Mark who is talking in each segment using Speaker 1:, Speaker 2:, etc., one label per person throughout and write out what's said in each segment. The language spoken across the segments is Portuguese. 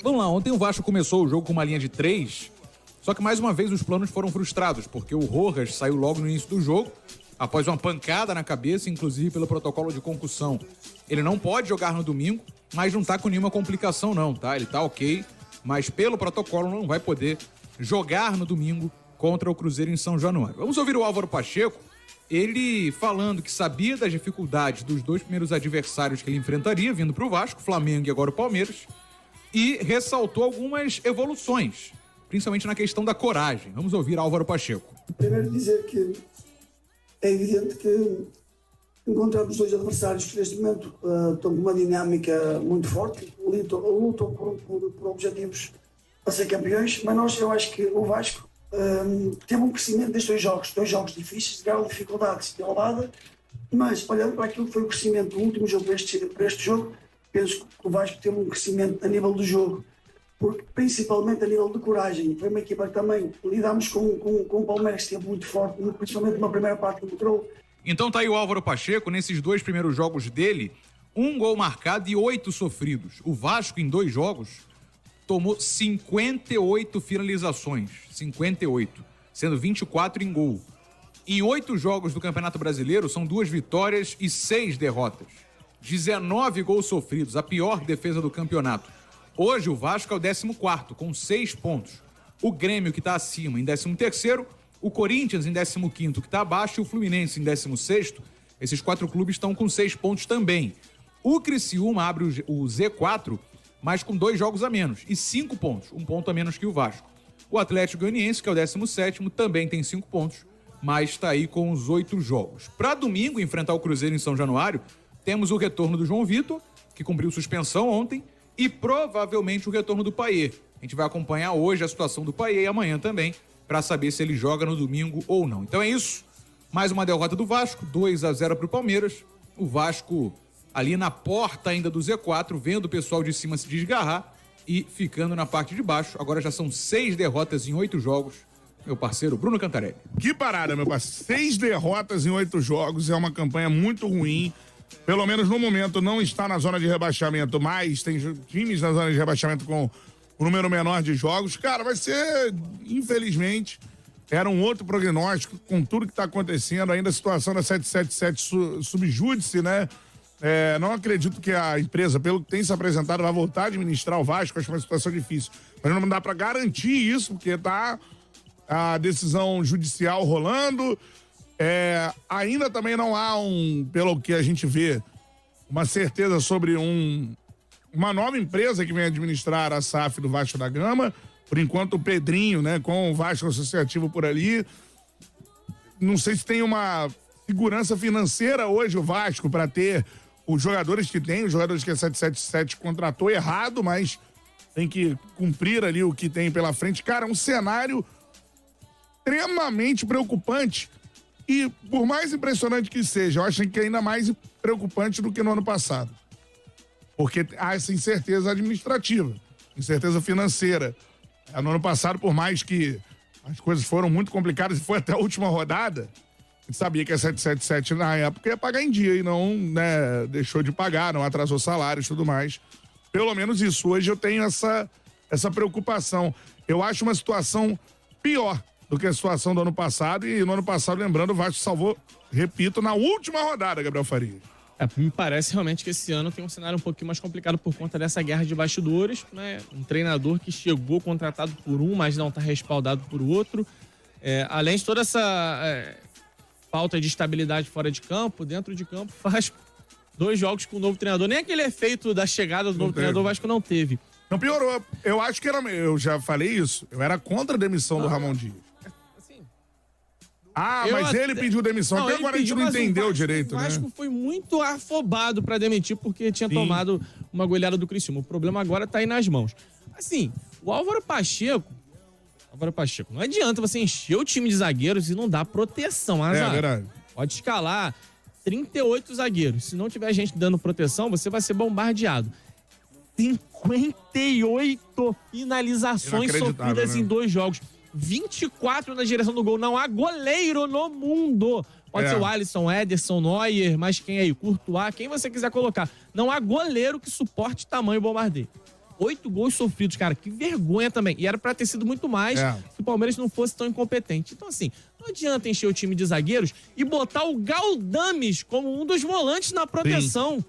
Speaker 1: Vamos lá, ontem o Vasco começou o jogo com uma linha de 3, só que mais uma vez os planos foram frustrados, porque o Rojas saiu logo no início do jogo, após uma pancada na cabeça, inclusive pelo protocolo de concussão. Ele não pode jogar no domingo, mas não tá com nenhuma complicação não, tá? Ele tá ok, mas pelo protocolo não vai poder jogar no domingo contra o Cruzeiro em São Januário. Vamos ouvir o Álvaro Pacheco, ele falando que sabia das dificuldades dos dois primeiros adversários que ele enfrentaria, vindo pro Vasco, Flamengo e agora o Palmeiras, e ressaltou algumas evoluções, principalmente na questão da coragem. Vamos ouvir Álvaro Pacheco.
Speaker 2: Primeiro dizer que é evidente que encontramos dois adversários que neste momento estão com uma dinâmica muito forte, lutam por objetivos para ser campeões, mas eu acho que o Vasco teve um crescimento destes dois jogos difíceis, de grau de dificuldade elevada, mas olhando para aquilo que foi o crescimento do último jogo para este jogo, penso que o Vasco teve um crescimento a nível do jogo, porque principalmente a nível de coragem. Foi uma equipa que também lidámos com o Palmeiras, que esteve muito forte, principalmente na primeira parte do controle.
Speaker 1: Então tá aí o Álvaro Pacheco, nesses dois primeiros jogos dele, 1 gol marcado e 8 sofridos. O Vasco, em 2 jogos, tomou 58 finalizações, 58, sendo 24 em gol. Em 8 jogos do Campeonato Brasileiro, são 2 vitórias e 6 derrotas. 19 gols sofridos, a pior defesa do campeonato. Hoje o Vasco é o 14º, com 6 pontos. O Grêmio, que está acima, em 13º, o Corinthians em 15º, que está abaixo, e o Fluminense em 16º. Esses 4 clubes estão com 6 pontos também. O Criciúma abre o Z4, mas com 2 jogos a menos, e 5 pontos, 1 ponto a menos que o Vasco. O Atlético Goianiense, que é o 17º, também tem 5 pontos, mas está aí com os 8 jogos. Para domingo, enfrentar o Cruzeiro em São Januário, temos o retorno do João Vitor, que cumpriu suspensão ontem, e provavelmente o retorno do Payet. A gente vai acompanhar hoje a situação do Payet e amanhã também, para saber se ele joga no domingo ou não. Então é isso. Mais uma derrota do Vasco, 2-0 para o Palmeiras. O Vasco ali na porta ainda do Z4, vendo o pessoal de cima se desgarrar e ficando na parte de baixo. Agora já são 6 derrotas em 8 jogos. Meu parceiro Bruno Cantarelli.
Speaker 3: Que parada, meu parceiro. 6 derrotas em 8 jogos, é uma campanha muito ruim. Pelo menos no momento não está na zona de rebaixamento, mas tem times na zona de rebaixamento com um número menor de jogos. Cara, vai ser, infelizmente, era um outro prognóstico com tudo que está acontecendo, ainda a situação da 777 subjúdice, né? Não acredito que a empresa, pelo que tem se apresentado, vai voltar a administrar o Vasco. Acho uma situação difícil, mas não dá para garantir isso, porque tá a decisão judicial rolando. Ainda também não há pelo que a gente vê, uma certeza sobre uma nova empresa que vem administrar a SAF do Vasco da Gama. Por enquanto o Pedrinho, né, com o Vasco Associativo por ali. Não sei se tem uma segurança financeira hoje o Vasco para ter os jogadores que tem, os jogadores que a 777 contratou errado, mas tem que cumprir ali o que tem pela frente. Cara, é um cenário extremamente preocupante. E por mais impressionante que seja, eu acho que é ainda mais preocupante do que no ano passado. Porque há essa incerteza administrativa, incerteza financeira. No ano passado, por mais que as coisas foram muito complicadas e foi até a última rodada, a gente sabia que a 777 na época ia pagar em dia e não, né, deixou de pagar, não atrasou salários e tudo mais. Pelo menos isso. Hoje eu tenho essa preocupação. Eu acho uma situação pior do que a situação do ano passado, e no ano passado, lembrando, o Vasco salvou, repito, na última rodada, Gabriel Farias.
Speaker 4: Me parece realmente que esse ano tem um cenário um pouquinho mais complicado por conta dessa guerra de bastidores, né? Um treinador que chegou contratado por um, mas não está respaldado por outro. Além de toda essa falta de estabilidade fora de campo, dentro de campo faz 2 jogos com o novo treinador. Nem aquele efeito da chegada do novo treinador o Vasco não teve.
Speaker 3: Não piorou. Eu acho que eu já falei isso, eu era contra a demissão do Ramon Dias. Mas ele pediu demissão. Até agora a gente não entendeu direito, né?
Speaker 4: O Vasco foi muito afobado pra demitir porque tinha tomado uma goleada do Criciúma. O problema agora tá aí nas mãos. Assim, o Álvaro Pacheco, não adianta você encher o time de zagueiros e não dar proteção.
Speaker 3: É verdade.
Speaker 4: Pode escalar 38 zagueiros. Se não tiver gente dando proteção, você vai ser bombardeado. 58 finalizações sofridas, né, em 2 jogos. 24 na direção do gol. Não há goleiro no mundo. Pode ser o Alisson, Ederson, Neuer, mas quem aí? Courtois, quem você quiser colocar. Não há goleiro que suporte tamanho bombardeio. 8 gols sofridos, cara, que vergonha também. E era pra ter sido muito mais se o Palmeiras não fosse tão incompetente. Então, assim, não adianta encher o time de zagueiros e botar o Galdames como um dos volantes na proteção.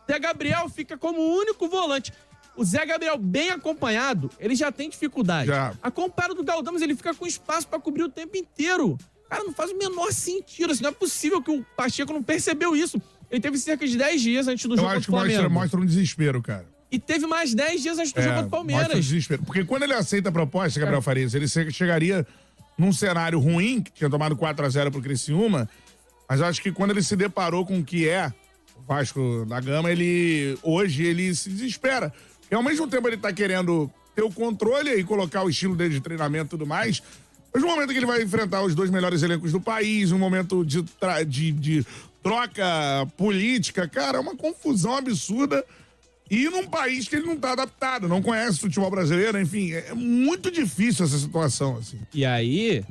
Speaker 4: Zé Gabriel fica como o único volante. O Zé Gabriel, bem acompanhado, ele já tem dificuldade. Acompanhado do Galdames, ele fica com espaço pra cobrir o tempo inteiro. Cara, não faz o menor sentido. Assim, não é possível que o Pacheco não percebeu isso. Ele teve cerca de 10 dias antes do jogo contra o Flamengo.
Speaker 3: Eu acho que mostra um desespero, cara.
Speaker 4: E teve mais 10 dias antes do jogo contra o Palmeiras.
Speaker 3: Mostra um desespero. Porque quando ele aceita a proposta, Gabriel Farias, ele chegaria num cenário ruim, que tinha tomado 4-0 pro Criciúma, mas eu acho que quando ele se deparou com o que é o Vasco da Gama, hoje ele se desespera. Porque ao mesmo tempo ele tá querendo ter o controle e colocar o estilo dele de treinamento e tudo mais, mas no momento que ele vai enfrentar os 2 melhores elencos do país, um momento de troca política, cara, é uma confusão absurda. E num país que ele não tá adaptado, não conhece o futebol brasileiro, enfim, é muito difícil essa situação, assim.
Speaker 4: E aí,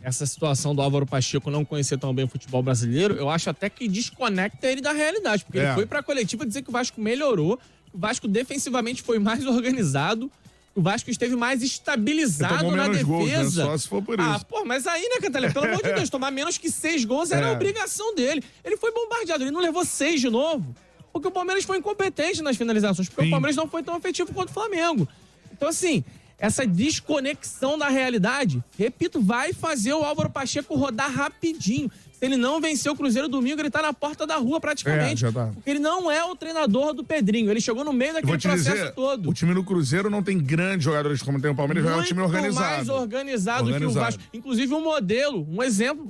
Speaker 4: essa situação do Álvaro Pacheco não conhecer tão bem o futebol brasileiro, eu acho até que desconecta ele da realidade, porque ele foi pra coletiva dizer que o Vasco melhorou, que o Vasco defensivamente foi mais organizado, o Vasco esteve mais estabilizado na defesa.
Speaker 3: Gols, né? Só se for por isso.
Speaker 4: Mas aí, né, Cantarelli? Pelo amor de Deus, tomar menos que 6 gols era a obrigação dele. Ele foi bombardeado, ele não levou 6 de novo. Porque o Palmeiras foi incompetente nas finalizações, porque o Palmeiras não foi tão efetivo quanto o Flamengo. Então, assim, essa desconexão da realidade, repito, vai fazer o Álvaro Pacheco rodar rapidinho. Se ele não vencer o Cruzeiro domingo, ele tá na porta da rua praticamente. Porque ele não é o treinador do Pedrinho. Ele chegou no meio daquele processo todo.
Speaker 3: O time do Cruzeiro não tem grandes jogadores como tem o Palmeiras, é um time organizado.
Speaker 4: Mais organizado que o Vasco. Inclusive um modelo, um exemplo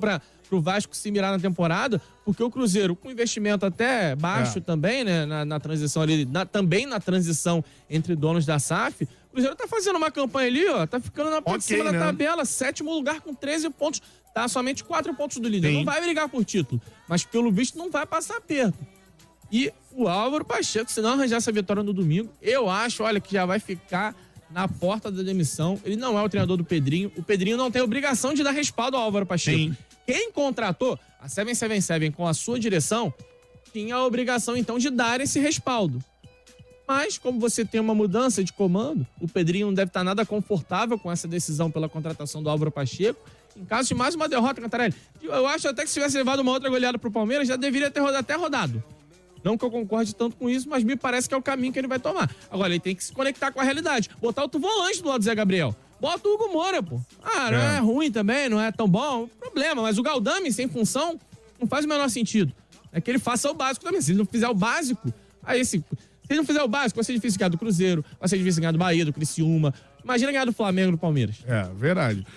Speaker 4: pro Vasco se mirar na temporada, porque o Cruzeiro, com investimento até baixo também, né, na transição ali, também na transição entre donos da SAF, o Cruzeiro tá fazendo uma campanha ali, ó, tá ficando na parte de cima da tabela, 7º lugar com 13 pontos, tá somente 4 pontos do líder. Não vai brigar por título, mas pelo visto não vai passar perto. E o Álvaro Pacheco, se não arranjar essa vitória no domingo, eu acho, olha, que já vai ficar na porta da demissão. Ele não é o treinador do Pedrinho, o Pedrinho não tem obrigação de dar respaldo ao Álvaro Pacheco. Quem contratou a 777 com a sua direção tinha a obrigação, então, de dar esse respaldo. Mas, como você tem uma mudança de comando, o Pedrinho não deve estar nada confortável com essa decisão pela contratação do Álvaro Pacheco. Em caso de mais uma derrota, Cantarelli, eu acho até que se tivesse levado uma outra goleada pro Palmeiras, já deveria ter até rodado. Não que eu concorde tanto com isso, mas me parece que é o caminho que ele vai tomar. Agora, ele tem que se conectar com a realidade. Botar outro volante do lado do Zé Gabriel. Bota o Hugo Moura, pô. Não é ruim também, não é tão bom. Problema, mas o Galdames sem função não faz o menor sentido. É que ele faça o básico também. Se ele não fizer o básico, se ele não fizer o básico, vai ser difícil ganhar do Cruzeiro, vai ser difícil ganhar do Bahia, do Criciúma. Imagina ganhar do Flamengo, do Palmeiras.
Speaker 3: Verdade.